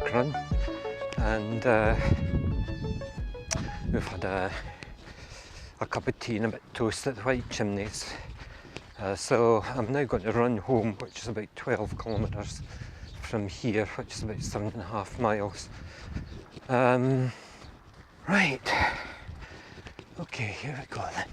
Parkrun, and we've had a cup of tea and a bit of toast at the White Chimneys. So I'm now going to run home, which is about 12 kilometres from here, which is about 7.5 miles. Right, okay, here we go then.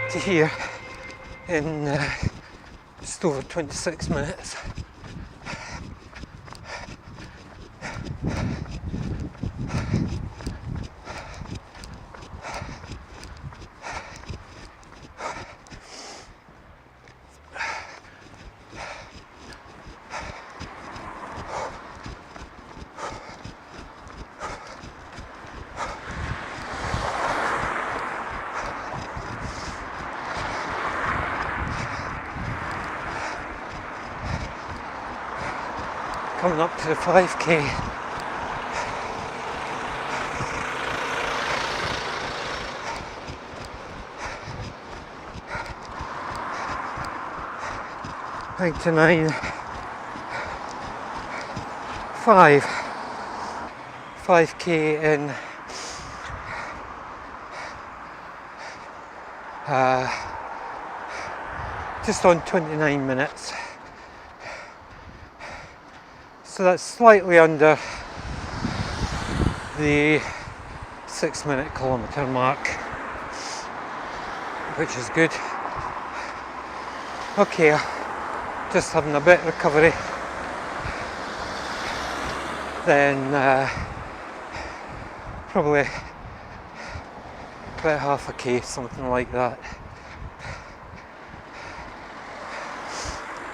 To here in just over 26 minutes. Coming up to the 5k. Eight to 9, 5k in just on 29 minutes. So that's slightly under the 6-minute kilometre mark, which is good. Okay, just having a bit of recovery, then probably about half a k, something like that.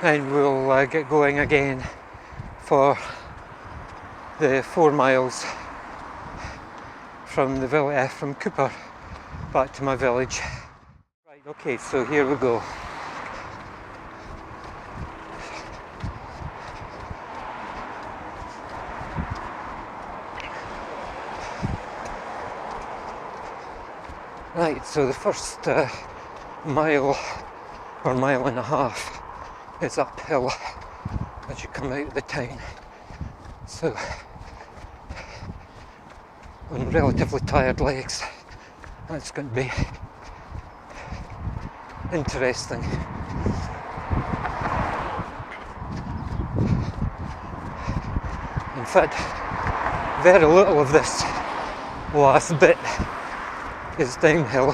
Then we'll get going again for the 4 miles from the village, from Cupar back to my village. Right, okay, so here we go. Right, so the first mile or mile and a half is uphill as you come out of the town. So, on relatively tired legs, that's going to be interesting. In fact, very little of this last bit is downhill.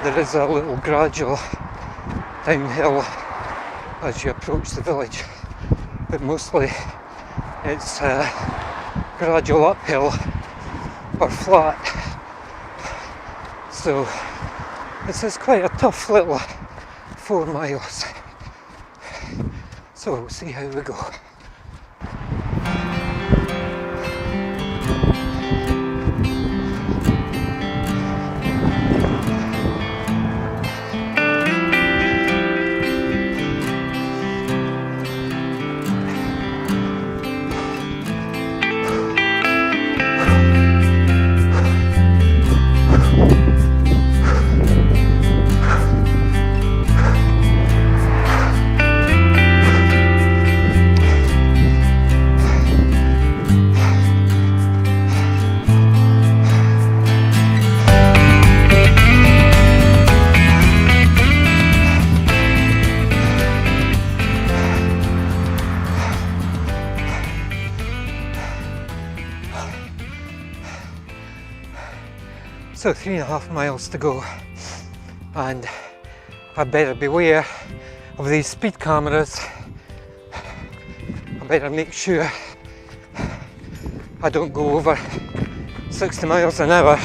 There is a little gradual downhill as you approach the village, but mostly it's gradual uphill or flat. So this is quite a tough little 4 miles. So we'll see how we go. So 3.5 miles to go, and I better beware of these speed cameras. I better make sure I don't go over 60 miles an hour.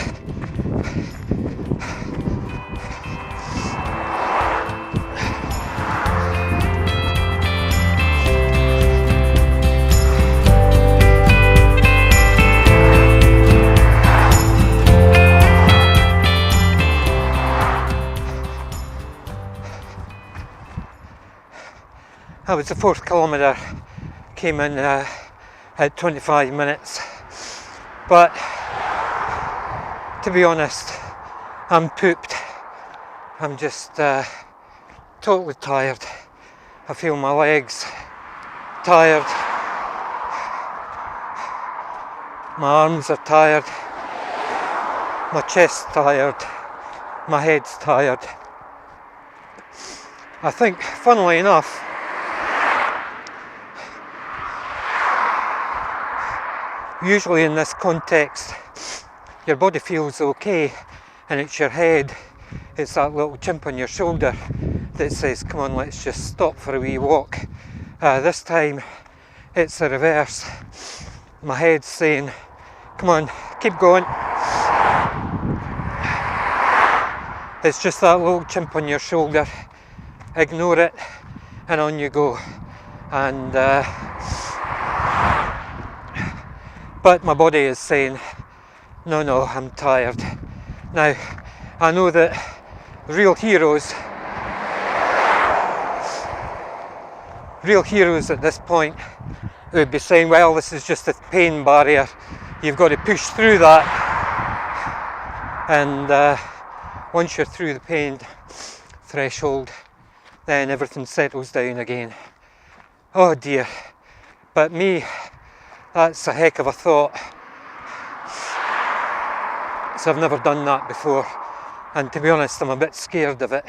That was the 4th kilometre, came in at 25 minutes, but to be honest, I'm pooped. I'm just totally tired. I feel my legs tired, my arms are tired, my chest's tired, my head's tired. I think, funnily enough, usually in this context, your body feels okay, and it's your head, it's that little chimp on your shoulder that says, come on, let's just stop for a wee walk. This time, it's the reverse. My head's saying, come on, keep going. It's just that little chimp on your shoulder. Ignore it, and on you go. And but my body is saying, no, I'm tired. Now, I know that real heroes at this point would be saying, well, this is just a pain barrier. You've got to push through that. And once you're through the pain threshold, then everything settles down again. Oh dear. But me, that's a heck of a thought. So I've never done that before, and to be honest, I'm a bit scared of it.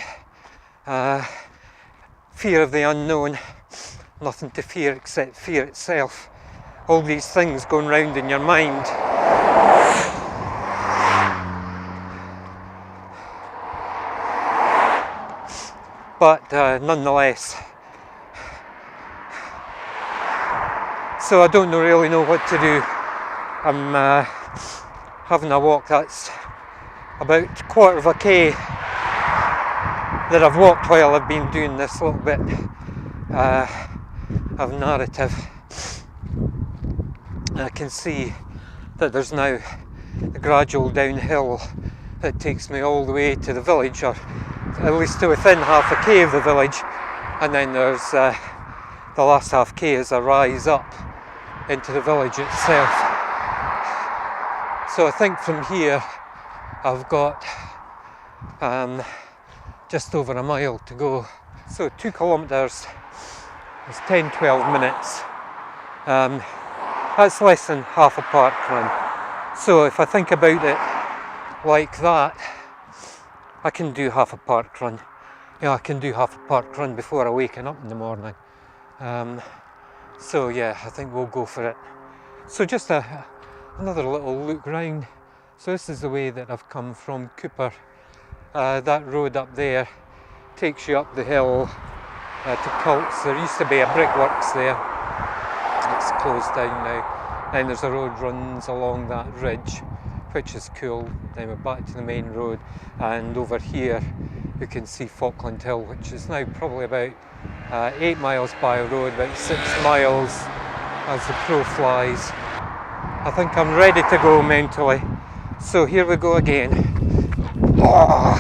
Fear of the unknown, nothing to fear except fear itself. All these things going round in your mind. But nonetheless, so I don't really know what to do. I'm having a walk that's about a quarter of a k that I've walked while I've been doing this little bit. of narrative. I can see that there's now a gradual downhill that takes me all the way to the village, or at least to within half a k of the village, and then there's the last half k is a rise up into the village itself. So I think from here I've got just over a mile to go. So 2 kilometres is 10-12 minutes. That's less than half a park run. So if I think about it like that, I can do half a park run. Yeah, I can do half a park run before I waken up in the morning. So yeah, I think we'll go for it. So just another little look round. So this is the way that I've come from Cupar. That road up there takes you up the hill to Cults. There used to be a brickworks there. It's closed down now. Then there's a road runs along that ridge, which is cool. Then we're back to the main road, and over here you can see Falkland Hill, which is now probably about 8 miles by road, about 6 miles as the crow flies. I think I'm ready to go mentally. So here we go again. Oh,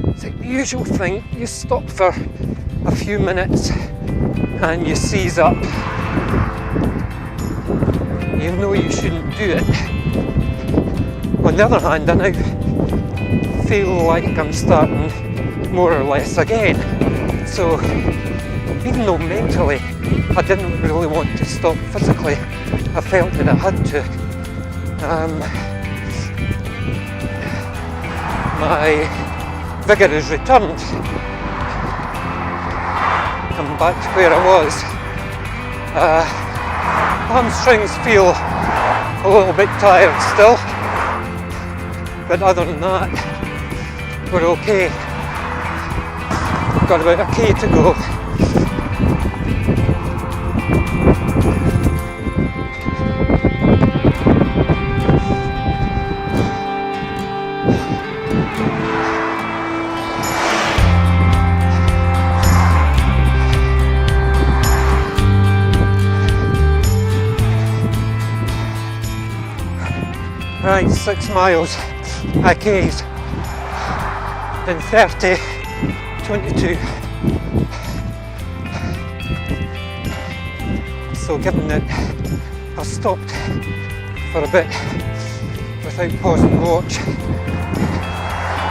it's the usual thing. You stop for a few minutes and you seize up. You know you shouldn't do it. On the other hand, I now feel like I'm starting more or less again. So even though mentally I didn't really want to stop physically, I felt that I had to. My vigour has returned. I'm back to where I was. Hamstrings feel a little bit tired still, but other than that, we're okay. Got about a k to go. Right, 6 miles, k's in 30:22. So given that I stopped for a bit without pausing to watch,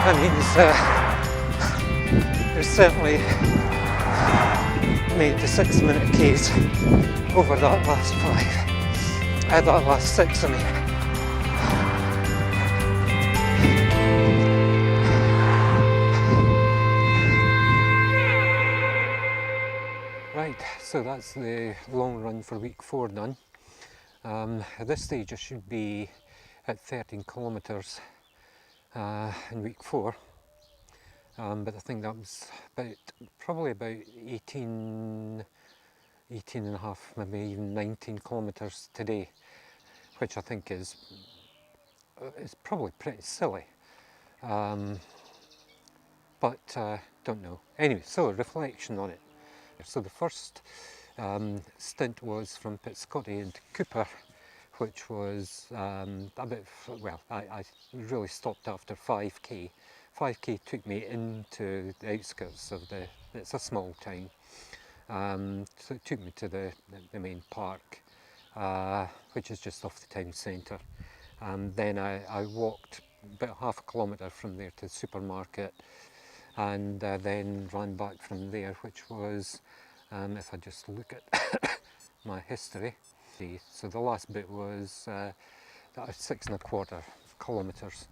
that means we've certainly made the 6-minute k's over that last 5, that last 6 I mean. Right, so that's the long run for week 4 done. At this stage I should be at 13 kilometres in week 4, but I think that was probably about 18 and a half, maybe even 19 kilometres today, which I think is probably pretty silly, but don't know. Anyway, so reflection on it. So the first stint was from Pitscottie into Cupar, which was a bit, well, I really stopped after 5k. 5k took me into the outskirts of it's a small town, so it took me to the main park, which is just off the town centre. And then I walked about half a kilometre from there to the supermarket, and then ran back from there, which was, if I just look at my history, so the last bit was 6.25 kilometres.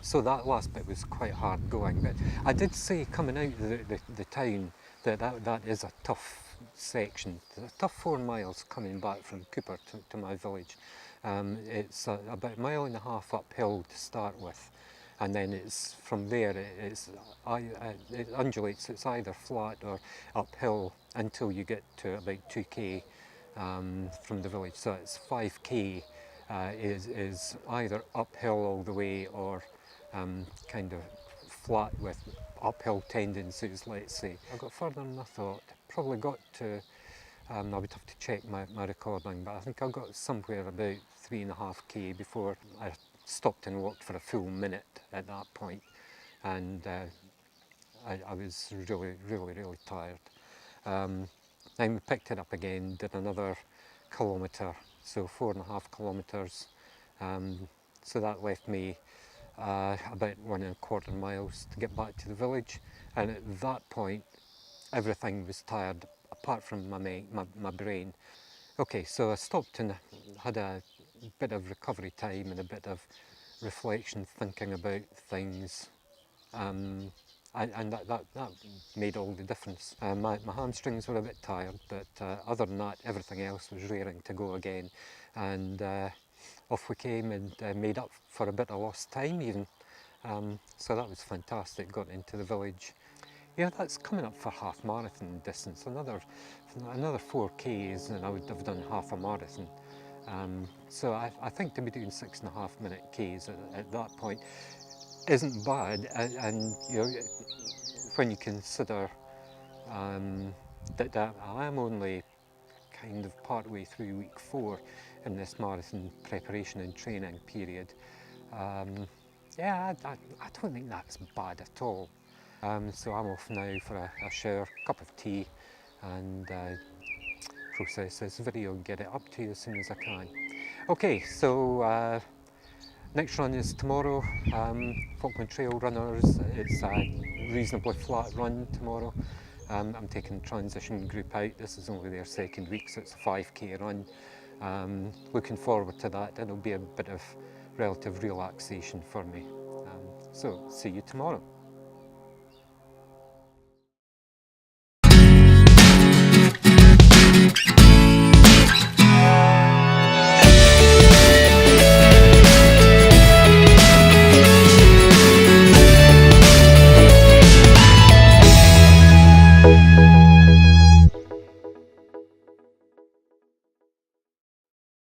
So that last bit was quite hard going, but I did say coming out of the town that is a tough section. It's a tough 4 miles coming back from Cupar to my village. It's about 1.5 miles uphill to start with, and then it's from there it undulates. It's either flat or uphill until you get to about 2k from the village. So it's 5k is either uphill all the way or kind of flat with uphill tendencies, let's say. I got further than I thought. Probably got to, I would have to check my recording, but I think I got somewhere about 3.5k before I stopped and walked for a full minute at that point, and I was really tired. Then we picked it up again, did another kilometre, so 4.5 kilometres. So that left me about 1.25 miles to get back to the village, and at that point everything was tired apart from my brain. Okay, so I stopped and had a bit of recovery time and a bit of reflection, thinking about things, and that made all the difference. My hamstrings were a bit tired, but other than that, everything else was raring to go again, and off we came and made up for a bit of lost time even. So that was fantastic. Got into the village. Yeah, that's coming up for half marathon distance. Another 4Ks and I would have done half a marathon. So I think to be doing 6.5 minute Ks at that point isn't bad, and you know, when you consider that I am only kind of partway through week 4 in this marathon preparation and training period. Yeah, I don't think that's bad at all. So I'm off now for a shower, cup of tea, and process this video and get it up to you as soon as I can. Okay, so next run is tomorrow. Falkland Trail runners, it's a reasonably flat run tomorrow. I'm taking the transition group out. This is only their second week, so it's a 5k run. Looking forward to that. It'll be a bit of relative relaxation for me. So see you tomorrow.